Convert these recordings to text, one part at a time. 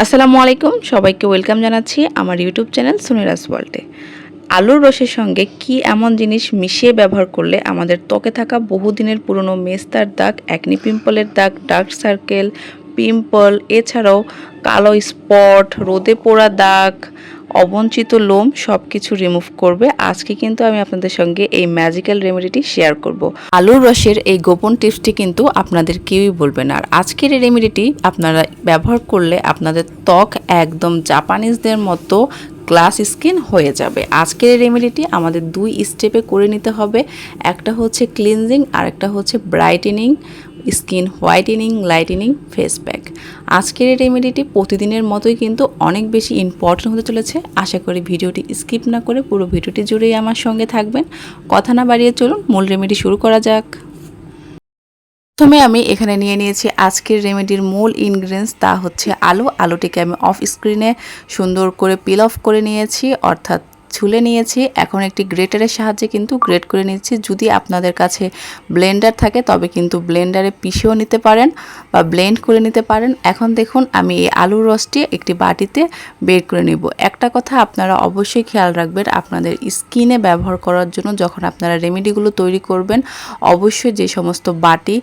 আসসালামু আলাইকুম, সবাইকে ওয়েলকাম জানাচ্ছি আমার ইউটিউব চ্যানেল সুনিরাস ওয়ার্ল্ডে। আলুর রসের সঙ্গে কি এমন জিনিস মিশিয়ে ব্যবহার করলে আমাদের ত্বকে থাকা বহুদিনের পুরনো মেস্তার দাগ, অ্যাকনি পিম্পলের দাগ, ডার্ক সার্কেল, পিম্পল, এছাড়াও কালো স্পট, রোদে পোড়া দাগ, অবঞ্চিত লোম সব কিছু রিমুভ করবে। আজকে কিন্তু আমি আপনাদের সঙ্গে এই ম্যাজিক্যাল রেমেডিটি শেয়ার করব। আলুর রসের এই গোপন টিপসটি কিন্তু আপনাদের কেউই বলবে না। আর আজকের এই রেমেডিটি আপনারা ব্যবহার করলে আপনাদের ত্বক একদম জাপানিজদের মতো গ্লাস স্কিন হয়ে যাবে। আজকের এই রেমেডিটি আমাদের 2 স্টেপে করে নিতে হবে। একটা হচ্ছে ক্লিনজিং আর একটা হচ্ছে brightening, skin whitening, lightning face pack. আজকের এই রেমেডিটি প্রতিদিনের মতোই কিন্তু অনেক বেশি ইম্পর্টেন্ট হতে চলেছে। আশা করি ভিডিওটি স্কিপ না করে পুরো ভিডিওটি জুড়েই আমার সঙ্গে থাকবেন। কথা না বাড়িয়ে চলুন মূল রেমেডি শুরু করা যাক। প্রথমে আমি এখানে নিয়ে নিয়েছি আজকের রেমেডির মূল ইনগ্রিডিয়েন্টস, তা হচ্ছে আলু। আলুটিকে আমি অফ স্ক্রিনে সুন্দর করে পিল অফ করে নিয়েছি, অর্থাৎ ছুলে নিয়েছি। এখন একটি গ্রেটারের সাহায্যে কিন্তু গ্রেট করে নিচ্ছি। যদি আপনাদের কাছে ব্লেন্ডার থাকে তবে কিন্তু ব্লেন্ডারে পিষেও নিতে পারেন বা ব্লেন্ড করে নিতে পারেন। এখন দেখুন আমি এই আলুর রসটি একটি বাটিতে বের করে নেব। একটা কথা আপনারা অবশ্যই খেয়াল রাখবেন, আপনাদের স্কিনে ব্যবহার করার জন্য যখন আপনারা রেমেডিগুলো তৈরি করবেন অবশ্যই যে সমস্ত বাটি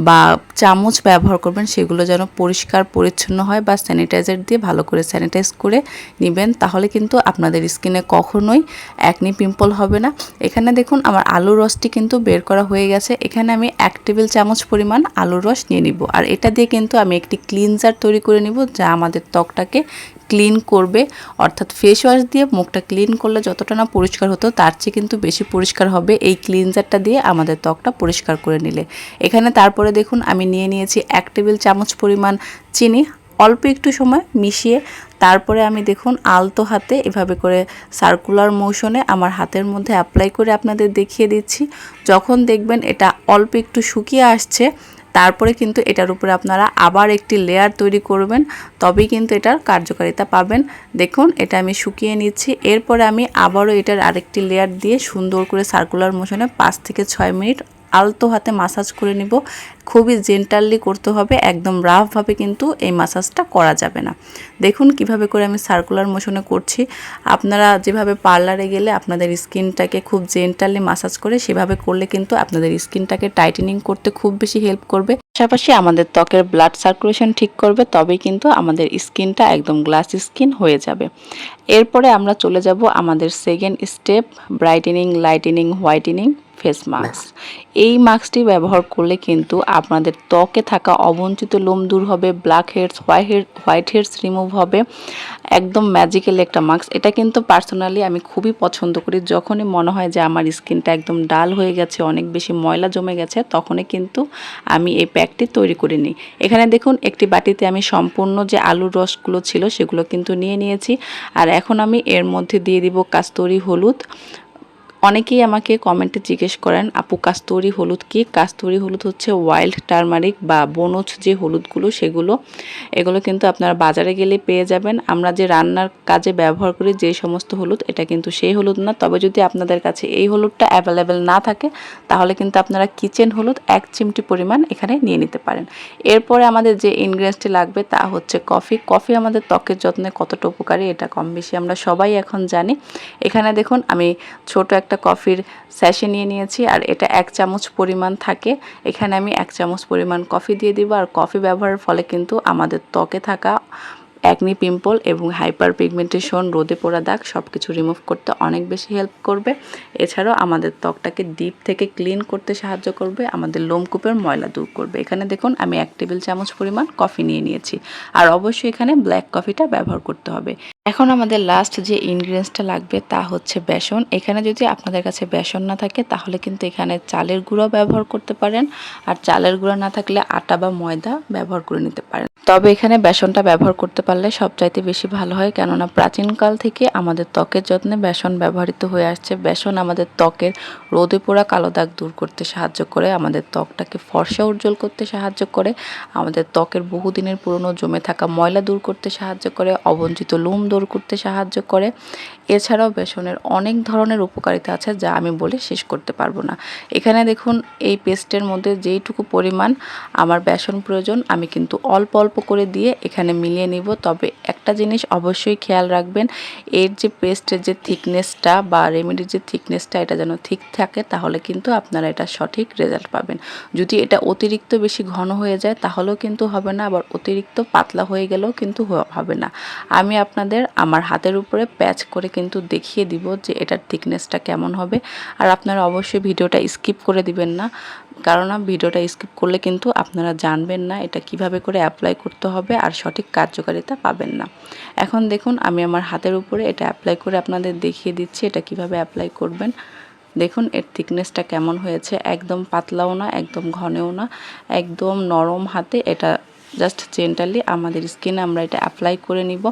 বা চামচ ব্যবহার করবেন সেগুলো যেন পরিষ্কার পরিচ্ছন্ন হয় বা স্যানিটাইজার দিয়ে ভালো করে স্যানিটাইজ করে নেবেন, তাহলে কিন্তু আপনাদের স্কিনে কখনোই অ্যাকনি পিম্পল হবে না। এখানে দেখুন আমার আলুর রসটি কিন্তু বের করা হয়ে গেছে। এখানে আমি 1 টেবিল চামচ পরিমাণ আলুর রস নিয়ে নিব। আর এটা দিয়ে কিন্তু আমি একটি ক্লিনজার তৈরি করে নিব, যা আমাদের ত্বকটাকে ক্লিন করবে। অর্থাৎ ফেস ওয়াশ দিয়ে মুখটা ক্লিন করলে যতটা না পরিষ্কার হতো তার চেয়ে কিন্তু বেশি পরিষ্কার হবে এই ক্লিনজারটা দিয়ে আমাদের ত্বকটা পরিষ্কার করে নিলে। এখানে তারপরে দেখুন আমি নিয়ে নিয়েছি 1 টেবিল চামচ পরিমাণ চিনি, অল্প একটু সময় মিশিয়ে তারপরে আমি দেখুন আলতো হাতে এভাবে করে সার্কুলার মোশনে আমার হাতের মধ্যে অ্যাপ্লাই করে আপনাদের দেখিয়ে দিচ্ছি। যখন দেখবেন এটা অল্প একটু শুকিয়ে আসছে তারপরে কিন্তু এটার উপরে আপনারা আবার একটি লেয়ার তৈরি করবেন, তবেই কিন্তু এটার কার্যকারিতা পাবেন। দেখুন এটা আমি শুকিয়ে নিচ্ছি। এরপরে আমি আবারও এটার আরেকটি লেয়ার দিয়ে সুন্দর করে সার্কুলার মোশনে 5 থেকে 6 মিনিট আলতো হাতে মাসাজ করে নিব। খুবই জেন্টালি করতে হবে, একদম রাফভাবে কিন্তু এই মাসাজটা করা যাবে না। দেখুন কিভাবে করে আমি সার্কুলার মোশনে করছি। আপনারা যেভাবে পার্লারে গেলে আপনাদের স্কিনটাকে খুব জেন্টালি মাসাজ করে সেভাবে করলে কিন্তু আপনাদের স্কিনটাকে টাইটেনিং করতে খুব বেশি হেল্প করবে। পাশাপাশি আমাদের ত্বকের ব্লাড সার্কুলেশন ঠিক করবে, তবেই কিন্তু আমাদের স্কিনটা একদম গ্লাস স্কিন হয়ে যাবে। এরপরে আমরা চলে যাব আমাদের second step, brightening, lightning, whitening face mask. এই মাস্কটি ব্যবহার করলে কিন্তু আপনাদের ত্বকে থাকা অবঞ্চিত লোম দূর হবে, blackheads, whiteheads remove হবে। একদম ম্যাজিক্যাল একটা মাস্ক। এটা কিন্তু পার্সোনালি আমি খুবই পছন্দ করি। যখনই মনে হয় যে আমার স্কিনটা একদম ডাল হয়ে গেছে, অনেক বেশি ময়লা জমে গেছে, তখনই কিন্তু আমি এই প্যাকটি তৈরি করে নিই। এখানে দেখুন একটি বাটিতে আমি সম্পূর্ণ যে আলুর রসগুলো ছিল সেগুলো কিন্তু নিয়ে নিয়েছি। আর এখন আমি এর মধ্যে দিয়ে দিব কাস্তুরি হলুদ। অনেকেই আমাকে কমেন্টে জিজ্ঞেস করেন আপু কাস্তুরি হলুদ কি? কাস্তুরি হলুদ হচ্ছে ওয়াইল্ড টারমারিক বা বনজ যে হলুদগুলো সেগুলো, এগুলো কিন্তু আপনারা বাজারে গেলে পেয়ে যাবেন। আমরা যে রান্নার কাজে ব্যবহার করি যে সমস্ত হলুদ, এটা কিন্তু সেই হলুদ না। তবে যদি আপনাদের কাছে এই হলুদটা অ্যাভেলেবেল না থাকে তাহলে কিন্তু আপনারা কিচেন হলুদ 1 চিমটি পরিমাণ এখানে নিয়ে নিতে পারেন। এরপরে আমাদের যে ইনগ্রেডিয়েন্টসটি লাগবে তা হচ্ছে কফি। কফি আমাদের ত্বকের যত্নে কতটা উপকারী এটা কম বেশি আমরা সবাই এখন জানি। এখানে দেখুন আমি ছোট একটা কফির স্যাশে নিয়ে নিয়েছি আর এটা 1 চামচ পরিমাণ থাকে। এখানে আমি 1 চামচ পরিমাণ কফি দিয়ে দিব। আর কফি ব্যবহারের ফলে কিন্তু আমাদের ত্বকে থাকা অ্যাকনি পিম্পল এবং হাইপার পিগমেন্টেশন, রোদে পোড়া দাগ সব কিছু রিমুভ করতে অনেক বেশি হেল্প করবে। এছাড়াও আমাদের ত্বকটাকে ডিপ থেকে ক্লিন করতে সাহায্য করবে, আমাদের লোমকূপের ময়লা দূর করবে। এখানে দেখুন আমি 1 টেবিল চামচ পরিমাণ কফি নিয়ে নিয়েছি। আর অবশ্যই এখানে ব্ল্যাক কফিটা ব্যবহার করতে হবে। এখন আমাদের লাস্ট যে ইনগ্রিডিয়েন্টসটা লাগবে তা হচ্ছে বেসন। এখানে যদি আপনাদের কাছে বেসন না থাকে তাহলে কিন্তু এখানে চালের গুঁড়ো ব্যবহার করতে পারেন। আর চালের গুঁড়ো না থাকলে আটা বা ময়দা ব্যবহার করে নিতে পারেন। তবে এখানে বেসনটা ব্যবহার করতে পারলে সবচাইতে বেশি ভালো হয়, কেননা প্রাচীনকাল থেকে আমাদের ত্বকের যত্নে বেসন ব্যবহৃত হয়ে আসছে। বেসন আমাদের ত্বকের রোদে পোড়া কালো দাগ দূর করতে সাহায্য করে, আমাদের ত্বকটাকে ফর্সা উজ্জ্বল করতে সাহায্য করে, আমাদের ত্বকের বহুদিনের পুরনো জমে থাকা ময়লা দূর করতে সাহায্য করে, অবঞ্চিত লোম দূর করতে সাহায্য করে। এছাড়াও বেসনের অনেক ধরনের উপকারিতা আছে যা আমি বলে শেষ করতে পারবো না। এখানে দেখুন এই পেস্টের মধ্যে যেইটুকু পরিমাণ আমার বেসন প্রয়োজন আমি কিন্তু অল্প অল্প করে দিয়ে এখানে মিলিয়ে নিব। তবে একটা জিনিস অবশ্যই খেয়াল রাখবেন, এর যে পেস্টের যে থিকনেসটা বা রেমেডির যে থিকনেসটা এটা যেন ঠিক থাকে, তাহলে কিন্তু আপনারা এটা সঠিক রেজাল্ট পাবেন। যদি এটা অতিরিক্ত বেশি ঘন হয়ে যায় তাহলেও কিন্তু হবে না, আবার অতিরিক্ত পাতলা হয়ে গেলেও কিন্তু হবে না। আমি আপনাদের আমার হাতের উপরে প্যাচ করে কিন্তু দেখিয়ে দিব যে এটার থিকনেসটা কেমন হবে। আর আপনারা অবশ্যই ভিডিওটা স্কিপ করে দিবেন না, কারণ ভিডিওটা স্কিপ করলে কিন্তু আপনারা জানবেন না এটা কিভাবে করে অ্যাপ্লাই করতে হবে আর সঠিক কার্যকারিতা পাবেন না। এখন দেখুন আমি আমার হাতের উপরে এটা অ্যাপ্লাই করে আপনাদের দেখিয়ে দিচ্ছি এটা কিভাবে অ্যাপ্লাই করবেন। দেখুন এর থিকনেসটা কেমন হয়েছে, একদম পাতলাও না একদম ঘনও না, একদম নরম হাতে এটা জাস্ট জেন্টালি আমাদের স্কিনে আমরা এটা অ্যাপ্লাই করে নিব।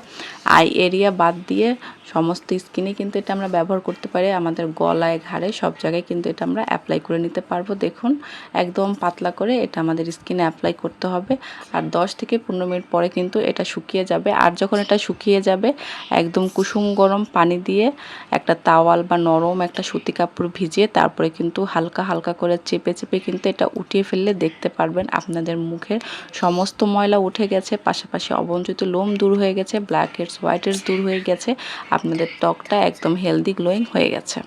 আই এরিয়া বাদ দিয়ে সমস্ত স্কিনে কিন্তু এটা আমরা ব্যবহার করতে পারি, আমাদের গলায় ঘাড়ে সব জায়গায় কিন্তু এটা আমরা অ্যাপ্লাই করে নিতে পারবো। দেখুন একদম পাতলা করে এটা আমাদের স্কিনে অ্যাপ্লাই করতে হবে। আর 10 থেকে 15 মিনিট পরে কিন্তু এটা শুকিয়ে যাবে। আর যখন এটা শুকিয়ে যাবে একদম কুসুম গরম পানি দিয়ে একটা তাওয়াল বা নরম একটা সুতি কাপড় ভিজিয়ে তারপরে কিন্তু হালকা হালকা করে চেপে চেপে কিন্তু এটা উঠিয়ে ফেললে দেখতে পারবেন আপনাদের মুখের সমস্ত ময়লা উঠে গেছে, পাশাপাশি অবঞ্চিত লোম দূর হয়ে গেছে, ব্ল্যাক হেডস হোয়াইট হেডস দূর হয়ে গেছে, আপনাদের ত্বকটা একদম হেলদি গ্লোয়িং হয়ে গেছে।